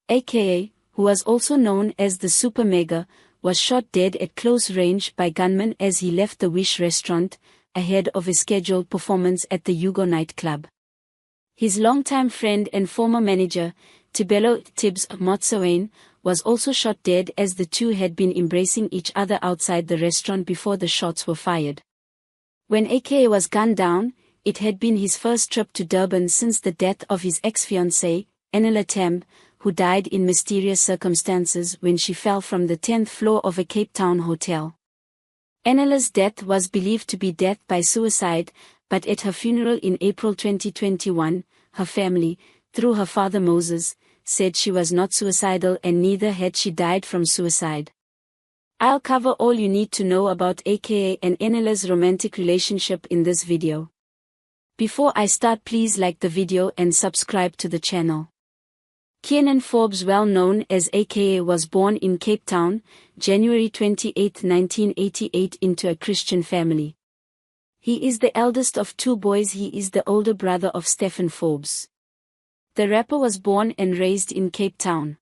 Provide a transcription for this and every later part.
aka, who was also known as the Super Mega, was shot dead at close range by gunmen as he left the Wish restaurant, ahead of a scheduled performance at the Hugo nightclub. His longtime friend and former manager, Tibelo Tibbs Motsoane, was also shot dead as the two had been embracing each other outside the restaurant before the shots were fired. When aka was gunned down, it had been his first trip to Durban since the death of his ex-fiancée, Anatii, who died in mysterious circumstances when she fell from the 10th floor of a Cape Town hotel. Anatii's death was believed to be death by suicide, but at her funeral in April 2021, her family, through her father Moses, said she was not suicidal and neither had she died from suicide. I'll cover all you need to know about aka and Anatii's romantic relationship in this video. Before I start, please like the video and subscribe to the channel. Kiernan Forbes, well known as aka, was born in Cape Town, January 28, 1988 into a Christian family. He is the eldest of two boys. He is the older brother of Stephen Forbes. The rapper was born and raised in Cape Town.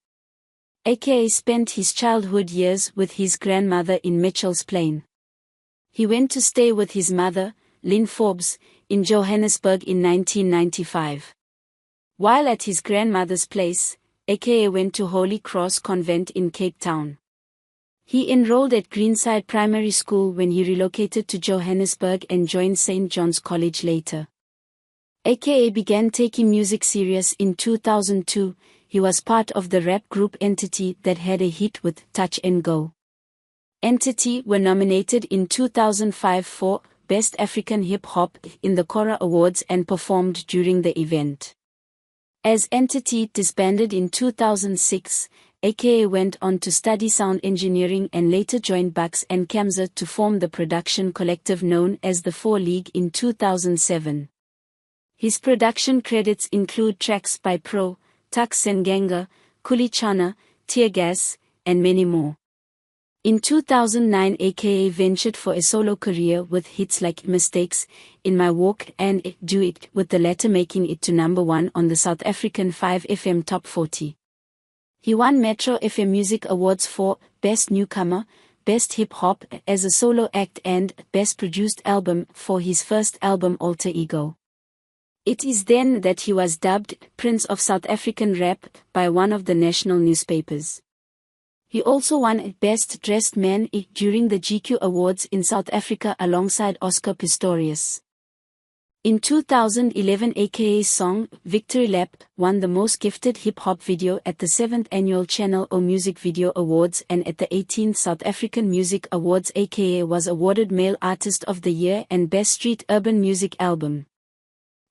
aka spent his childhood years with his grandmother in Mitchell's Plain. He went to stay with his mother, Lynn Forbes, in Johannesburg in 1995. While at his grandmother's place, aka went to Holy Cross Convent in Cape Town. He enrolled at Greenside Primary School when he relocated to Johannesburg and joined St. John's College later. aka began taking music serious in 2002. He was part of the rap group Anatii that had a hit with Touch and Go. Anatii were nominated in 2005 for Best African Hip Hop in the Cora Awards and performed during the event. As Anatii disbanded in 2006, aka went on to study sound engineering and later joined Bucks and Kamza to form the production collective known as the 4 League in 2007. His production credits include tracks by Pro, Tux Senganga, Kulichana, Tear Gas, and many more. In 2009, aka ventured for a solo career with hits like Mistakes, In My Walk and Do It, with the latter making it to number 1 on the South African 5FM Top 40. He won Metro FM Music Awards for Best Newcomer, Best Hip Hop as a solo act and Best Produced Album for his first album Alter Ego. It is then that he was dubbed Prince of South African Rap by one of the national newspapers. He also won Best Dressed Man during the GQ Awards in South Africa alongside Oscar Pistorius. In 2011, aka's song Victory Lap won the Most Gifted Hip Hop Video at the 7th Annual Channel O Music Video Awards, and at the 18th South African Music Awards aka was awarded Male Artist of the Year and Best Street Urban Music Album.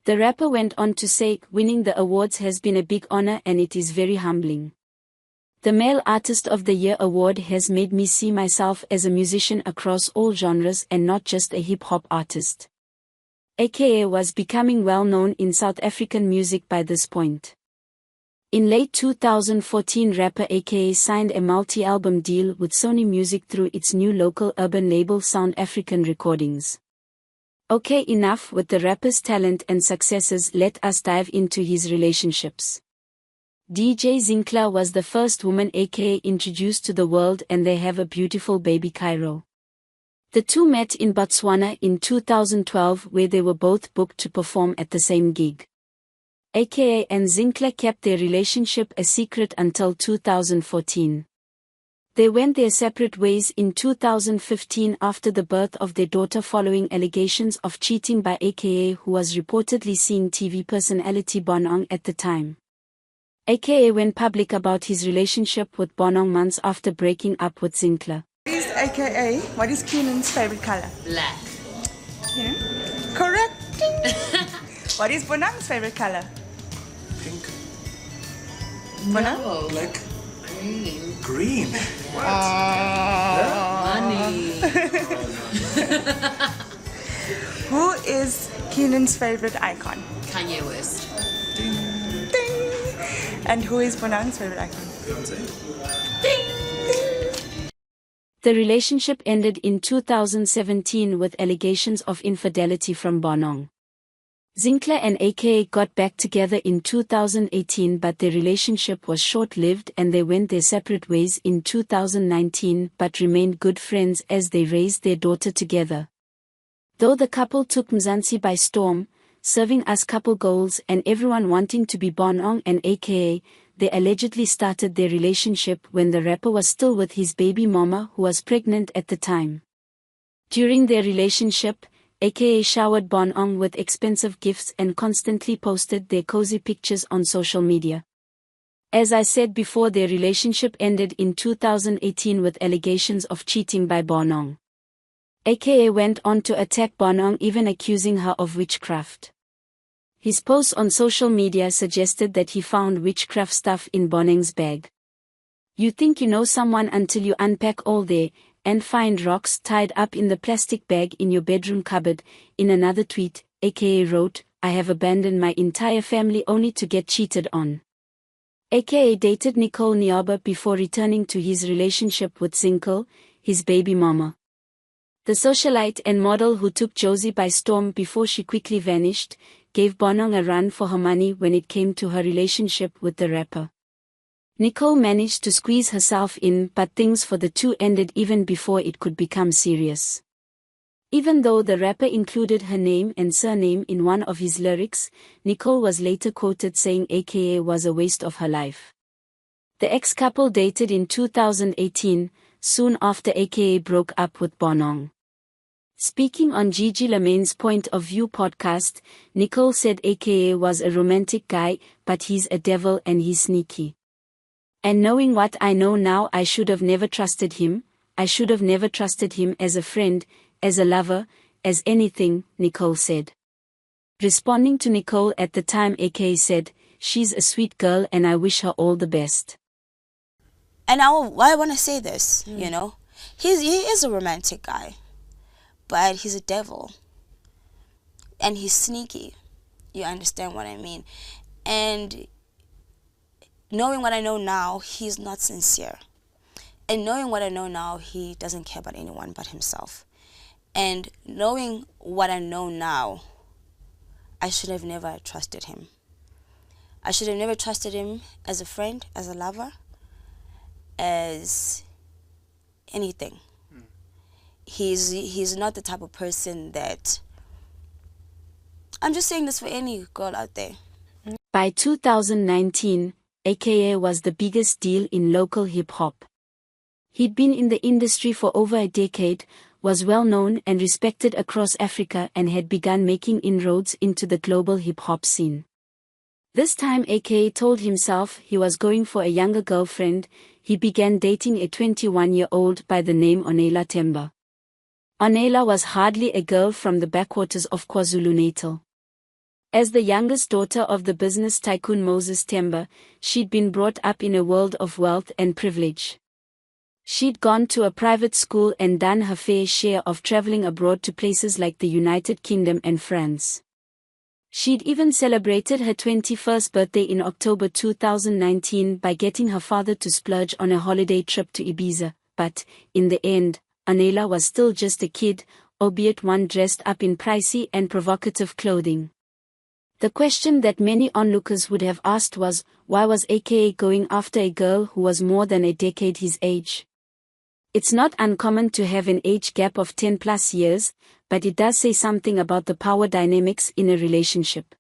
The rapper went on to say, "Winning the awards has been a big honor and it is very humbling. The Male Artist of the Year award has made me see myself as a musician across all genres and not just a hip-hop artist." aka was becoming well known in South African music by this point. In late 2014, rapper aka signed a multi-album deal with Sony Music through its new local urban label Sound African Recordings. Okay, enough with the rapper's talent and successes, let us dive into his relationships. DJ Zinkla was the first woman aka introduced to the world, and they have a beautiful baby Cairo. The two met in Botswana in 2012 where they were both booked to perform at the same gig. aka and Zinkla kept their relationship a secret until 2014. They went their separate ways in 2015 after the birth of their daughter following allegations of cheating by aka, who was reportedly seeing TV personality Bonong at the time. aka went public about his relationship with Bonong months after breaking up with Zinkla. What is Kiernan's favorite color? Black. Yeah. Correct. What is Bonang's favorite color? Pink. Bonang? No. Black. Green. Green. What? Money. Who is Kiernan's favorite icon? Kanye West. Ding. Ding. And who is Bonang's favorite icon? Beyonce. Ding. The relationship ended in 2017 with allegations of infidelity from Bonong. Zinkler and aka got back together in 2018, but their relationship was short-lived and they went their separate ways in 2019, but remained good friends as they raised their daughter together. Though the couple took Mzansi by storm, serving as couple goals and everyone wanting to be Bonong and aka, they allegedly started their relationship when the rapper was still with his baby mama who was pregnant at the time. During their relationship, aka showered Bonong with expensive gifts and constantly posted their cozy pictures on social media. As I said before, their relationship ended in 2018 with allegations of cheating by Bonong. Aka went on to attack Bonong, even accusing her of witchcraft. His posts on social media suggested that he found witchcraft stuff in Bonong's bag. You think you know someone until you unpack all there and find rocks tied up in the plastic bag in your bedroom cupboard. In another tweet, aka wrote, "I have abandoned my entire family only to get cheated on." Aka dated Nicole Niaba before returning to his relationship with Zinkle, his baby mama. The socialite and model who took Josie by storm before she quickly vanished, gave Bonong a run for her money when it came to her relationship with the rapper. Nicole managed to squeeze herself in, but things for the two ended even before it could become serious. Even though the rapper included her name and surname in one of his lyrics, Nicole was later quoted saying aka was a waste of her life. The ex-couple dated in 2018, soon after aka broke up with Bonong. Speaking on Gigi Lamaine's Point of View podcast, Nicole said aka was a romantic guy, but he's a devil and he's sneaky. And knowing what I know now, I should have never trusted him. I should have never trusted him as a friend, as a lover, as anything, Nicole said. Responding to Nicole at the time, aka said, "She's a sweet girl and I wish her all the best." And I want to say this, you know, he is a romantic guy, but he's a devil. And he's sneaky. You understand what I mean? And knowing what I know now, he's not sincere. And knowing what I know now, he doesn't care about anyone but himself. And knowing what I know now, I should have never trusted him. I should have never trusted him as a friend, as a lover, as anything. He's not the type of person that... I'm just saying this for any girl out there. By 2019, aka was the biggest deal in local hip-hop. He'd been in the industry for over a decade, was well known and respected across Africa, and had begun making inroads into the global hip-hop scene. This time aka told himself he was going for a younger girlfriend. He began dating a 21-year-old by the name Onela Temba. Onela was hardly a girl from the backwaters of KwaZulu-Natal. As the youngest daughter of the business tycoon Moses Temba, she'd been brought up in a world of wealth and privilege. She'd gone to a private school and done her fair share of traveling abroad to places like the United Kingdom and France. She'd even celebrated her 21st birthday in October 2019 by getting her father to splurge on a holiday trip to Ibiza, but, in the end, Onela was still just a kid, albeit one dressed up in pricey and provocative clothing. The question that many onlookers would have asked was, why was aka going after a girl who was more than a decade his age? It's not uncommon to have an age gap of 10+ years, but it does say something about the power dynamics in a relationship.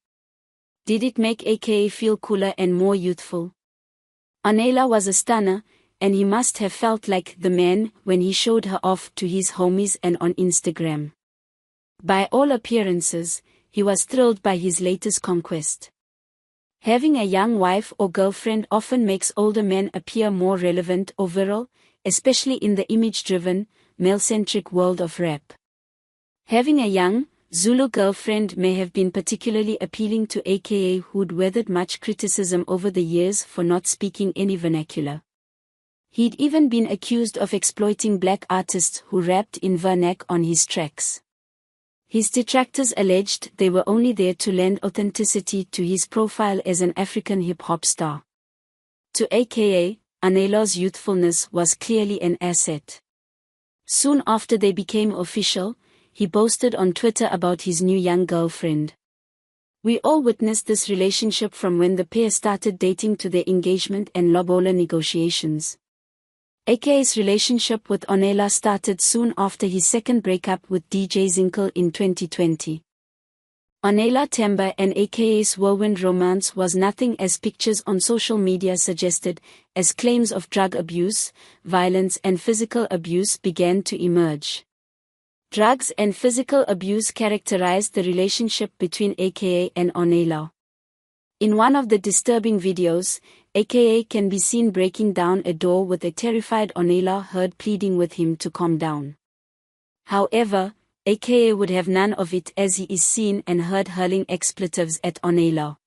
Did it make aka feel cooler and more youthful? Onela was a stunner, and he must have felt like the man when he showed her off to his homies and on Instagram. By all appearances, he was thrilled by his latest conquest. Having a young wife or girlfriend often makes older men appear more relevant or virile, especially in the image-driven, male-centric world of rap. Having a young, Zulu girlfriend may have been particularly appealing to aka, who'd weathered much criticism over the years for not speaking any vernacular. He'd even been accused of exploiting black artists who rapped in vernac on his tracks. His detractors alleged they were only there to lend authenticity to his profile as an African hip-hop star. To aka, Onela's youthfulness was clearly an asset. Soon after they became official, he boasted on Twitter about his new young girlfriend. We all witnessed this relationship from when the pair started dating to their engagement and lobola negotiations. AKA's relationship with Onela started soon after his second breakup with DJ Zinkel in 2020. Onela Temba and AKA's whirlwind romance was nothing as pictures on social media suggested, as claims of drug abuse, violence and physical abuse began to emerge. Drugs and physical abuse characterized the relationship between AKA and Onela. In one of the disturbing videos, AKA can be seen breaking down a door with a terrified Onela heard pleading with him to calm down. However, AKA would have none of it as he is seen and heard hurling expletives at Onela.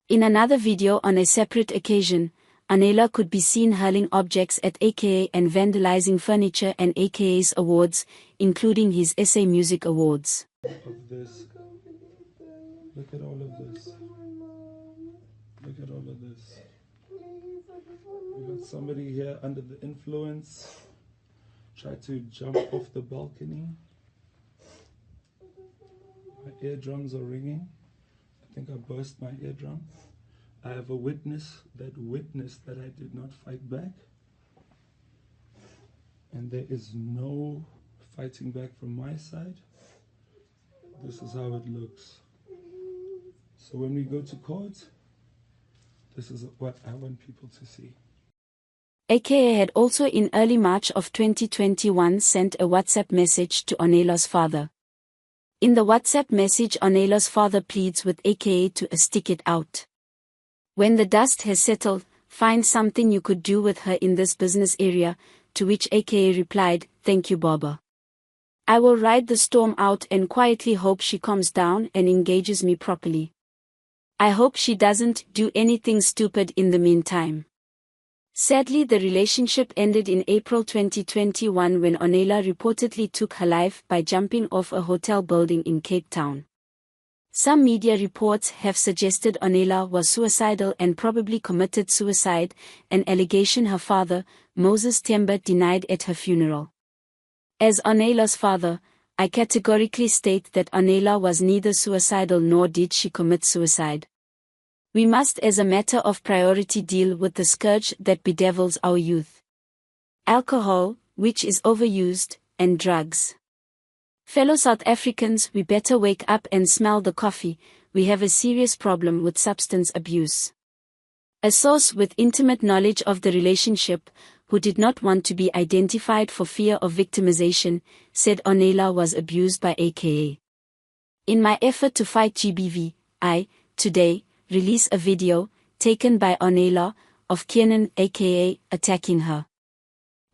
In another video on a separate occasion, Onela could be seen hurling objects at AKA and vandalizing furniture and AKA's awards, including his SA Music Awards. Of this. Look at all of this. Look at all of this. We got somebody here under the influence. Tried to jump off the balcony. My eardrums are ringing. I think I burst my eardrum. I have a witness that witnessed that I did not fight back. And there is no fighting back from my side. This is how it looks. So when we go to court, this is what I want people to see. AKA had also in early March of 2021 sent a WhatsApp message to Onela's father. In the WhatsApp message, Onela's father pleads with AKA to stick it out. When the dust has settled, find something you could do with her in this business area, to which AKA replied, "Thank you, Baba. I will ride the storm out and quietly hope she calms down and engages me properly. I hope she doesn't do anything stupid in the meantime." Sadly, the relationship ended in April 2021 when Onela reportedly took her life by jumping off a hotel building in Cape Town. Some media reports have suggested Onela was suicidal and probably committed suicide, an allegation her father, Moses Temba, denied at her funeral. As Onela's father, I categorically state that Onela was neither suicidal nor did she commit suicide. We must as a matter of priority deal with the scourge that bedevils our youth. Alcohol, which is overused, and drugs. Fellow South Africans, we better wake up and smell the coffee. We have a serious problem with substance abuse. A source with intimate knowledge of the relationship, who did not want to be identified for fear of victimization, said Onela was abused by AKA. In my effort to fight GBV, I, today, release a video, taken by Onela, of Kiernan AKA attacking her.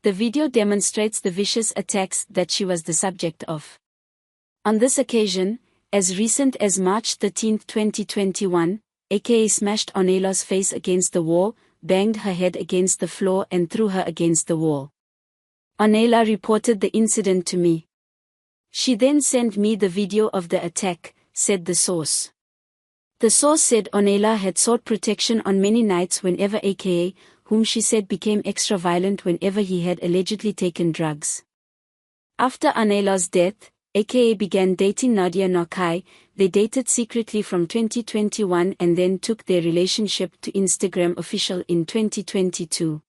The video demonstrates the vicious attacks that she was the subject of. On this occasion, as recent as March 13, 2021, AKA smashed Onela's face against the wall, banged her head against the floor and threw her against the wall. Onela reported the incident to me. She then sent me the video of the attack, said the source. The source said Onela had sought protection on many nights whenever AKA, whom she said became extra violent whenever he had allegedly taken drugs. After Onela's death, AKA began dating Nadia Nokai. They dated secretly from 2021 and then took their relationship to Instagram official in 2022.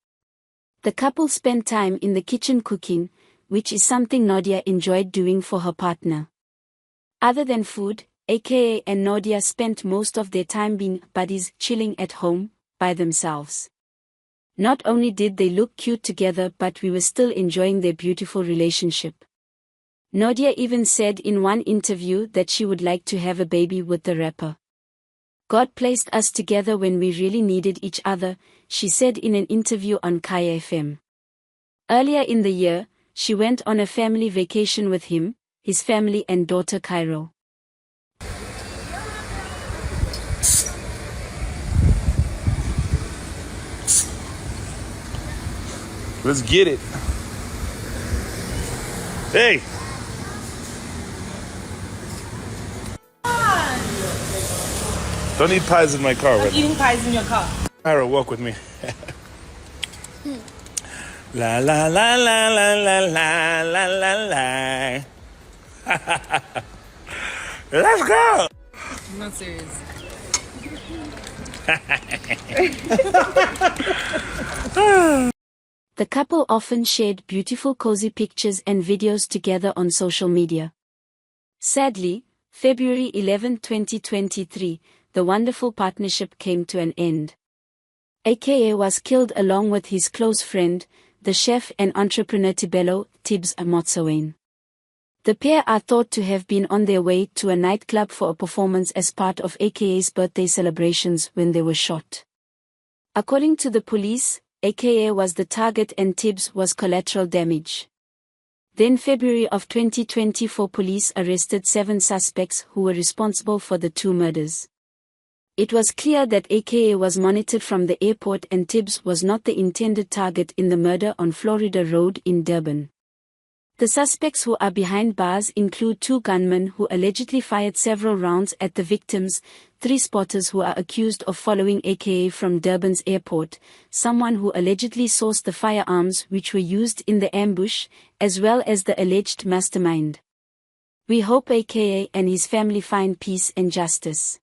The couple spent time in the kitchen cooking, which is something Nadia enjoyed doing for her partner. Other than food, AKA and Nadia spent most of their time being buddies, chilling at home, by themselves. Not only did they look cute together, but we were still enjoying their beautiful relationship. Nadia even said in one interview that she would like to have a baby with the rapper. God placed us together when we really needed each other, she said in an interview on Kaya FM. Earlier in the year, she went on a family vacation with him, his family and daughter Cairo. Let's get it. Hey. Don't eat pies in my car, right? Eating pies in your car. Ira, walk with me. La la la la la la la la la la. Let's go. Not serious. The couple often shared beautiful cozy pictures and videos together on social media. Sadly, February 11, 2023, the wonderful partnership came to an end. AKA was killed along with his close friend, the chef and entrepreneur Tibelo Tibbs Motsoane. The pair are thought to have been on their way to a nightclub for a performance as part of AKA's birthday celebrations when they were shot. According to the police, AKA was the target and Tibbs was collateral damage. Then February of 2024, police arrested 7 suspects who were responsible for the 2 murders. It was clear that AKA was monitored from the airport and Tibbs was not the intended target in the murder on Florida Road in Durban. The suspects who are behind bars include 2 gunmen who allegedly fired several rounds at the victims, 3 spotters who are accused of following AKA from Durban's airport, someone who allegedly sourced the firearms which were used in the ambush, as well as the alleged mastermind. We hope AKA and his family find peace and justice.